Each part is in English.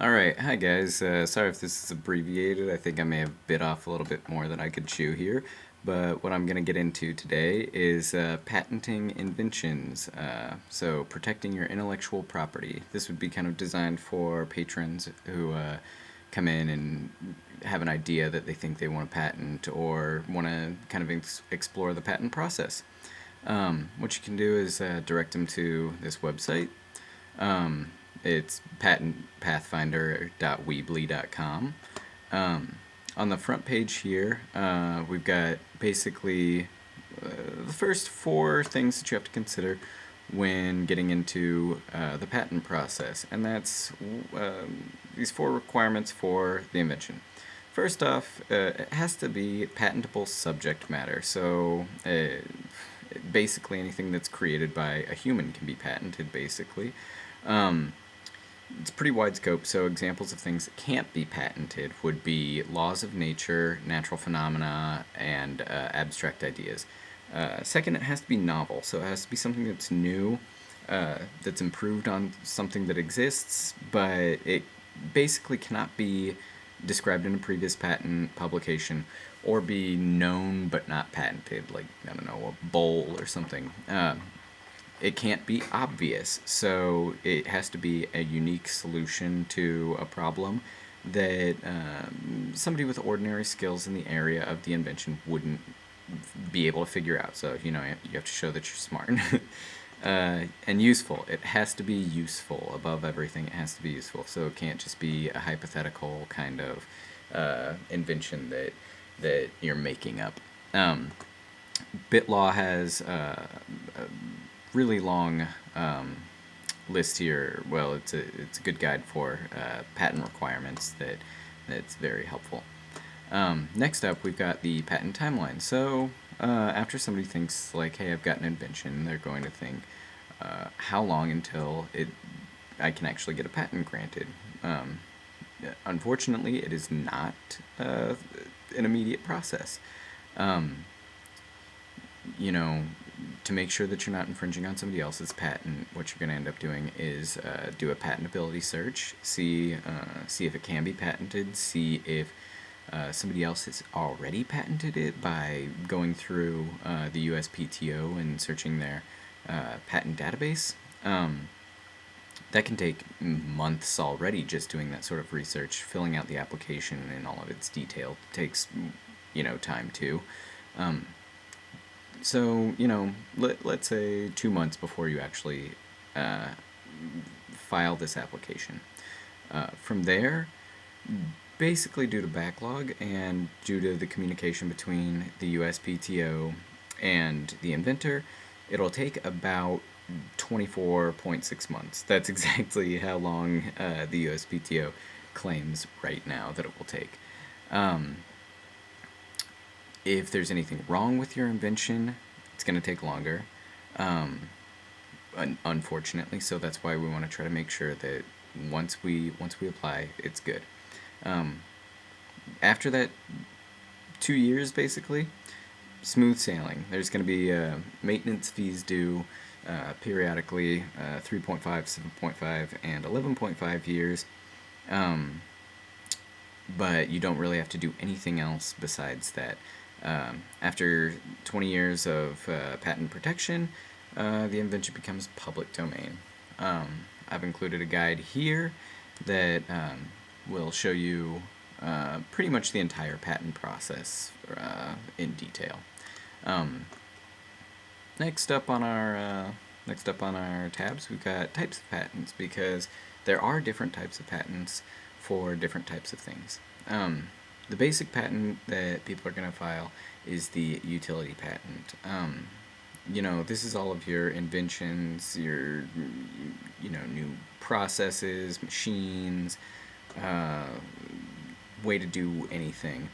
Alright, hi guys. Sorry if this is abbreviated. I think I may have bit off a little bit more than I could chew here. But what I'm going to get into today is patenting inventions. So, protecting your intellectual property. This would be kind of designed for patrons who come in and have an idea that they think they want to patent or want to kind of explore the patent process. What you can do is direct them to this website. It's pathfinder.weebly.com. On the front page here, we've got basically the first four things that you have to consider when getting into the patent process, and that's these four requirements for the invention. First off, it has to be patentable subject matter, so basically anything that's created by a human can be patented, basically. It's pretty wide scope, so examples of things that can't be patented would be laws of nature, natural phenomena, and abstract ideas. Second, it has to be novel, so it has to be something that's new, that's improved on something that exists, but it basically cannot be described in a previous patent publication or be known but not patented, like, I don't know, a bowl or something. It can't be obvious, so it has to be a unique solution to a problem that somebody with ordinary skills in the area of the invention wouldn't be able to figure out. So, you have to show that you're smart. And useful. It has to be useful above everything. It has to be useful. So it can't just be a hypothetical kind of invention that you're making up. BitLaw has a really long list here. Well, it's a good guide for patent requirements that's very helpful. Next up, we've got the patent timeline. So after somebody thinks like, hey, I've got an invention, they're going to think, how long until I can actually get a patent granted? Unfortunately, it is not an immediate process. You know, to make sure that you're not infringing on somebody else's patent, what you're going to end up doing is do a patentability search, see if it can be patented, see if somebody else has already patented it by going through the USPTO and searching their patent database. That can take months already, just doing that sort of research. Filling out the application and all of its detail takes, time too. So, let's say 2 months before you actually file this application. From there, basically due to backlog and due to the communication between the USPTO and the inventor, it'll take about 24.6 months. That's exactly how long the USPTO claims right now that it will take. If there's anything wrong with your invention, it's going to take longer, unfortunately. So that's why we want to try to make sure that once we apply, it's good. After that 2 years, basically, smooth sailing. There's going to be maintenance fees due periodically, 3.5, 7.5, and 11.5 years. But you don't really have to do anything else besides that. After 20 years of patent protection, the invention becomes public domain. I've included a guide here that will show you pretty much the entire patent process in detail. Next up on our tabs, we've got types of patents, because there are different types of patents for different types of things. The basic patent that people are going to file is the utility patent. This is all of your inventions, your new processes, machines, way to do anything.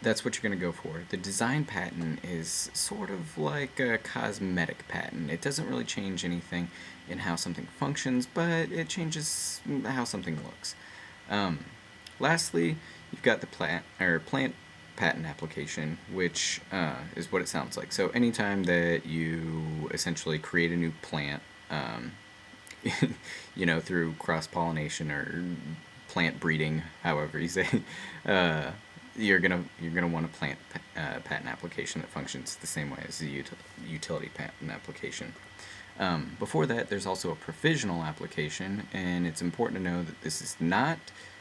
That's what you're going to go for. The design patent is sort of like a cosmetic patent. It doesn't really change anything in how something functions, but it changes how something looks. Lastly, you've got the plant patent application, which is what it sounds like. So anytime that you essentially create a new plant, through cross-pollination or plant breeding, however you say, you're gonna want a plant patent application that functions the same way as the utility patent application. Before that, there's also a provisional application, and it's important to know that this is not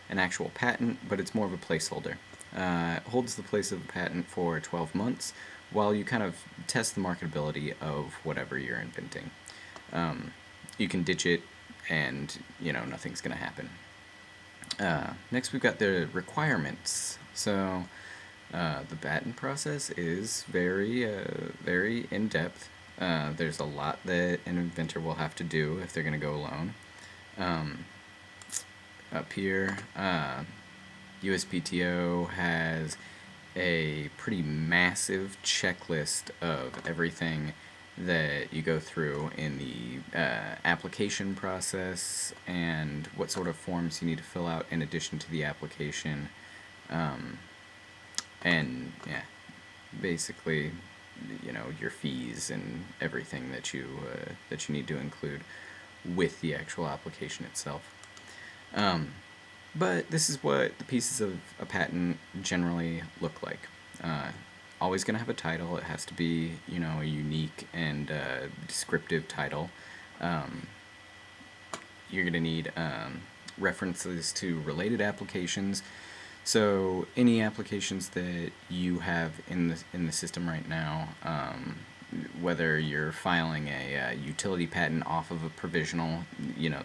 an actual patent, but it's more of a placeholder. It holds the place of a patent for 12 months while you kind of test the marketability of whatever you're inventing. You can ditch it, and nothing's going to happen. Next, we've got the requirements. So the patent process is very in-depth. There's a lot that an inventor will have to do if they're going to go alone. Up here, USPTO has a pretty massive checklist of everything that you go through in the application process and what sort of forms you need to fill out in addition to the application. And yeah, basically, your fees and everything that you need to include with the actual application itself. But this is what the pieces of a patent generally look like. Always going to have a title. It has to be, a unique and descriptive title. You're going to need references to related applications. So any applications that you have in the system right now, whether you're filing a utility patent off of a provisional,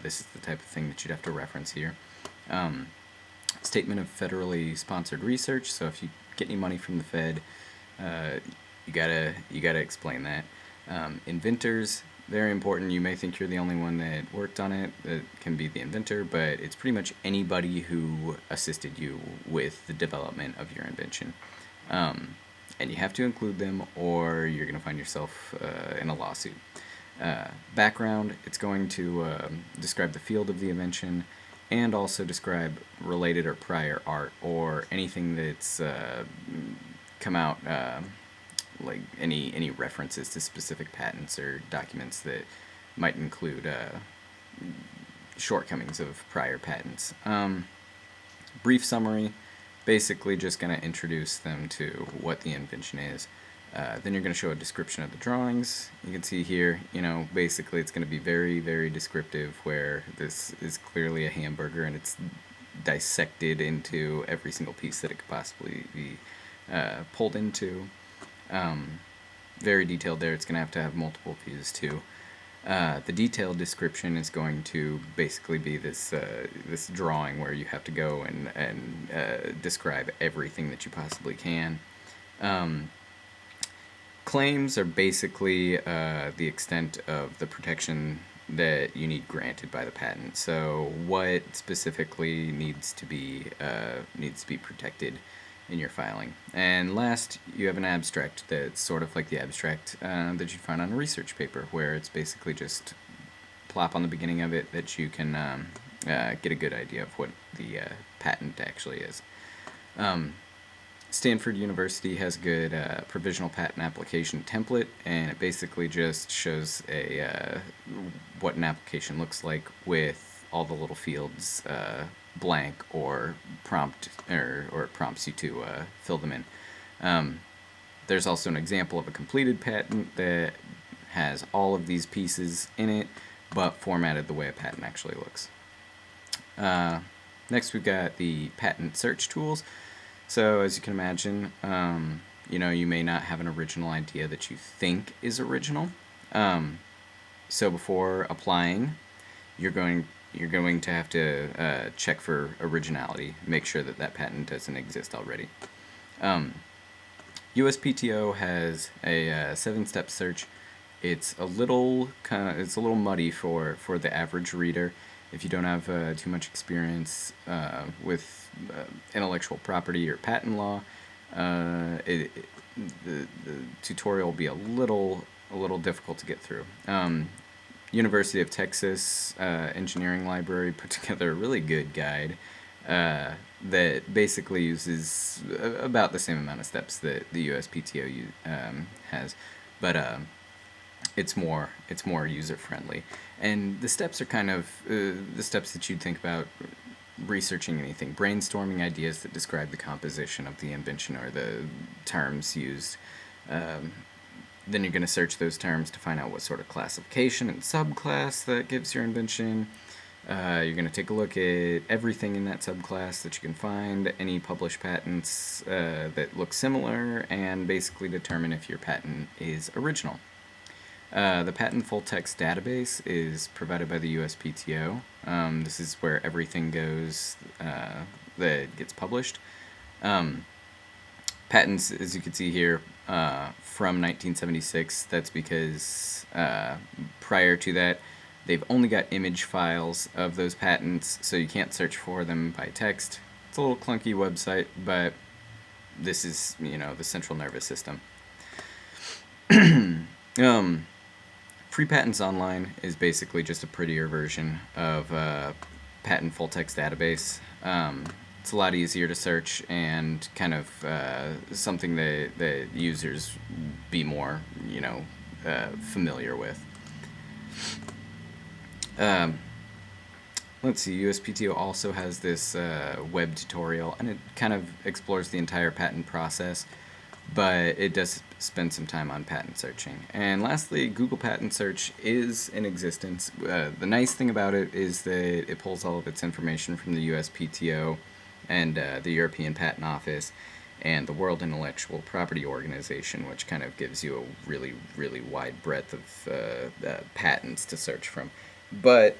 this is the type of thing that you'd have to reference here. Statement of federally sponsored research. So if you get any money from the Fed, you gotta explain that. Inventors, very important. You may think you're the only one that worked on it. That can be the inventor, but it's pretty much anybody who assisted you with the development of your invention. And you have to include them, or you're going to find yourself in a lawsuit. Background, it's going to describe the field of the invention, and also describe related or prior art, or anything that's come out, like any references to specific patents or documents that might include shortcomings of prior patents. Brief summary, basically just going to introduce them to what the invention is. Then you're going to show a description of the drawings. You can see here, basically it's going to be very, very descriptive, where this is clearly a hamburger and it's dissected into every single piece that it could possibly be pulled into. Very detailed there. It's going to have multiple views too. The detailed description is going to basically be this drawing where you have to go and describe everything that you possibly can. Claims are basically the extent of the protection that you need granted by the patent. So what specifically needs to be protected in your filing. And last, you have an abstract that's sort of like the abstract that you'd find on a research paper, where it's basically just plop on the beginning of it that you can get a good idea of what the patent actually is. Stanford University has a good provisional patent application template, and it basically just shows what an application looks like with all the little fields blank or prompt, or it prompts you to fill them in. There's also an example of a completed patent that has all of these pieces in it, but formatted the way a patent actually looks. Next, we've got the patent search tools. So as you can imagine, you may not have an original idea that you think is original. So before applying, you're going to have to check for originality, make sure that patent doesn't exist already. USPTO has a 7-step search. It's a little muddy for the average reader. If you don't have too much experience with intellectual property or patent law, the tutorial will be a little difficult to get through. University of Texas Engineering Library put together a really good guide that basically uses about the same amount of steps that the USPTO has, but it's more user friendly, and the steps are kind of the steps that you'd think about researching anything, brainstorming ideas that describe the composition of the invention or the terms used. Um, then you're going to search those terms to find out what sort of classification and subclass that gives your invention. You're going to take a look at everything in that subclass that you can find, any published patents that look similar, and basically determine if your patent is original. The patent full text database is provided by the USPTO. This is where everything goes that gets published. Patents, as you can see here, from 1976. That's because prior to that, they've only got image files of those patents, so you can't search for them by text. It's a little clunky website, but this is, the central nervous system. Free Patents Online is basically just a prettier version of Patent Full Text Database. It's a lot easier to search and kind of something that users be more, familiar with. Let's see, USPTO also has this web tutorial, and it kind of explores the entire patent process, but it does spend some time on patent searching. And lastly, Google Patent Search is in existence. The nice thing about it is that it pulls all of its information from the USPTO and the European Patent Office and the World Intellectual Property Organization, which kind of gives you a really, really wide breadth of patents to search from. But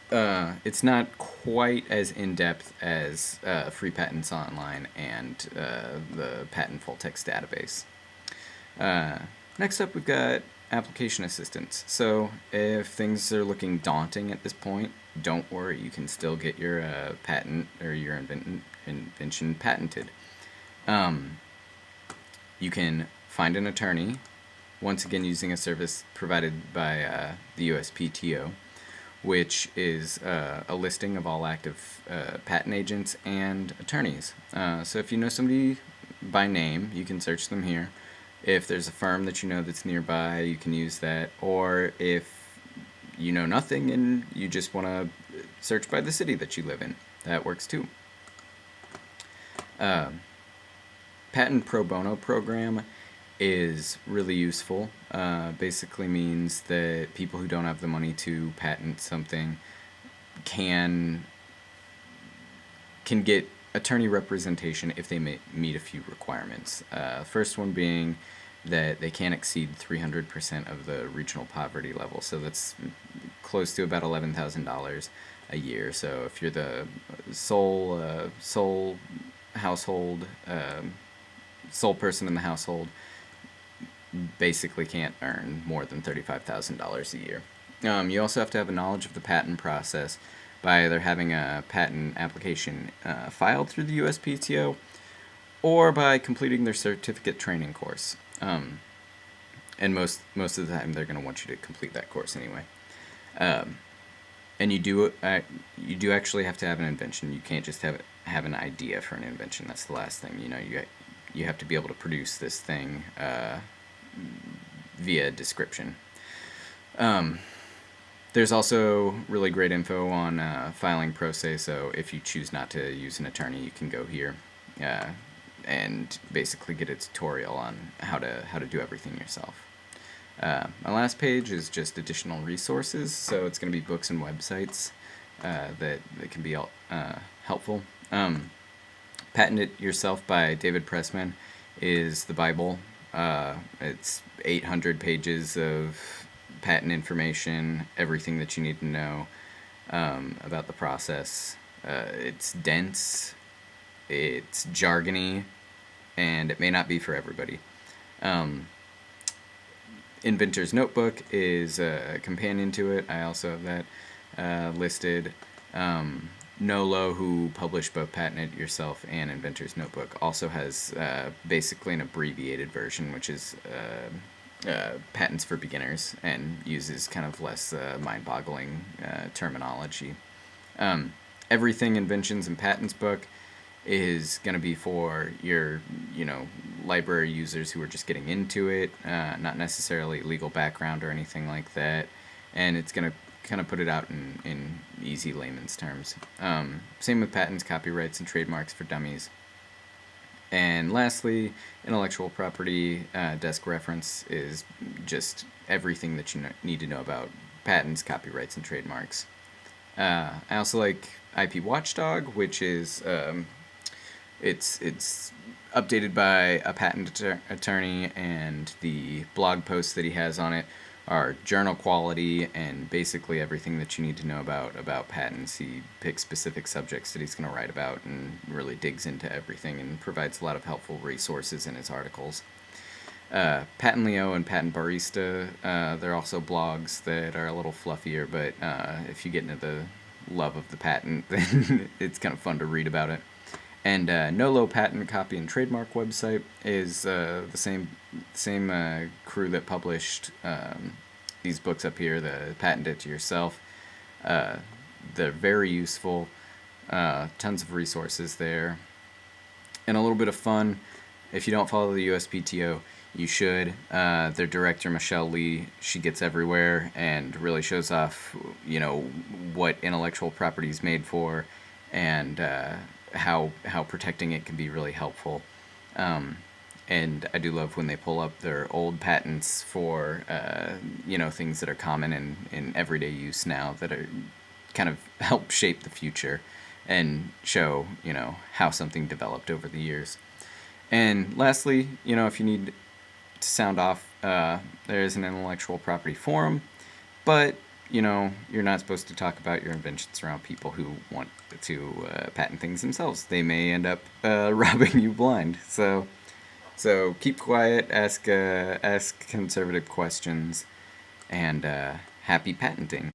it's not quite as in-depth as Free Patents Online and the Patent Full Text Database. Next up, we've got application assistance. So if things are looking daunting at this point, don't worry, you can still get your patent or your invention patented. You can find an attorney, once again using a service provided by the USPTO, which is a listing of all active patent agents and attorneys. So if you know somebody by name, you can search them here. If there's a firm that you know that's nearby, you can use that. Or if you know nothing and you just want to search by the city that you live in, that works too. Patent pro bono program is really useful. Basically means that people who don't have the money to patent something can get attorney representation if they meet a few requirements. First one being that they can't exceed 300% of the regional poverty level, so that's close to about $11,000 a year. So if you're the sole household, sole person in the household, basically can't earn more than $35,000 a year. You also have to have a knowledge of the patent process by either having a patent application filed through the USPTO or by completing their certificate training course. And most of the time they're going to want you to complete that course anyway. And you do actually have to have an invention. You can't just have an idea for an invention. That's the last thing. You have to be able to produce this thing via description. There's also really great info on filing pro se, so if you choose not to use an attorney, you can go here and basically get a tutorial on how to do everything yourself. My last page is just additional resources, so it's going to be books and websites that can be helpful. Patent It Yourself by David Pressman is the Bible. It's 800 pages of patent information, everything that you need to know about the process. It's dense, it's jargony, and it may not be for everybody. Inventor's Notebook is a companion to it. I also have that listed. Nolo, who published both Patent It Yourself and Inventor's Notebook, also has basically an abbreviated version, which is Patents for Beginners, and uses kind of less mind-boggling terminology. Everything Inventions and Patents book is going to be for your, library users who are just getting into it, not necessarily legal background or anything like that. And it's going to kind of put it out in easy layman's terms. Same with patents, copyrights, and trademarks for dummies. And lastly, intellectual property desk reference is just everything that you need to know about patents, copyrights, and trademarks. I also like IP Watchdog, which is it's updated by a patent attorney, and the blog posts that he has on it are journal quality and basically everything that you need to know about patents. He picks specific subjects that he's going to write about and really digs into everything and provides a lot of helpful resources in his articles. Patent Leo and Patent Barista, they're also blogs that are a little fluffier, but if you get into the love of the patent, then it's kind of fun to read about it. And Nolo Patent Copy and Trademark website is the same crew that published these books up here, the Patent It to Yourself. They're very useful, tons of resources there, and a little bit of fun. If you don't follow the USPTO, you should. Their director, Michelle Lee, she gets everywhere and really shows off, what intellectual property is made for, and how protecting it can be really helpful. And I do love when they pull up their old patents for, things that are common in everyday use now that are kind of help shape the future and show, how something developed over the years. And lastly, if you need to sound off, there is an intellectual property forum, but, you're not supposed to talk about your inventions around people who want to patent things themselves. They may end up robbing you blind. So keep quiet, ask conservative questions, and happy patenting.